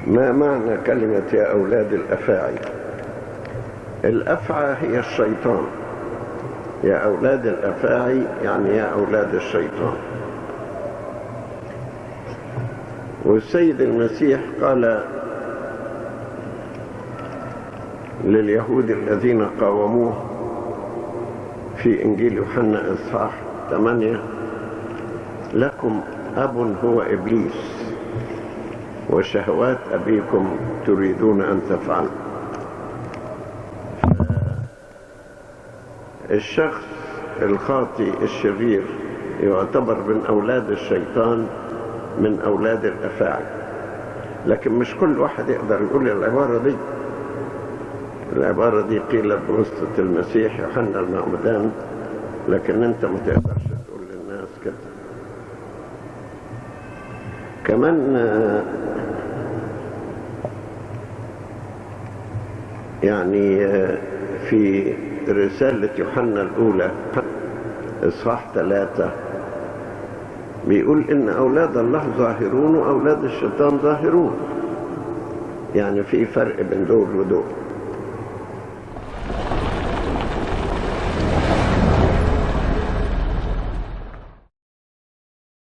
ما معنى كلمة يا أولاد الأفاعي؟ الأفعى هي الشيطان. يا أولاد الأفاعي يعني يا أولاد الشيطان. والسيد المسيح قال لليهود الذين قاوموه في إنجيل يوحنا إصحاح 8: لكم أب هو إبليس وشهوات أبيكم تريدون أن تفعلوا. الشخص الخاطئ الشرير يعتبر من أولاد الشيطان، من أولاد الأفاعي. لكن مش كل واحد يقدر يقول العبارة دي. العبارة دي قيلت بواسطة المسيح يوحنا المعمدان، لكن انت ما تقدرش تقول للناس كده. كمان يعني في رسالة يوحنا الأولى إصحاح 3 بيقول إن أولاد الله ظاهرون وأولاد الشيطان ظاهرون. يعني في فرق بين دول ودول.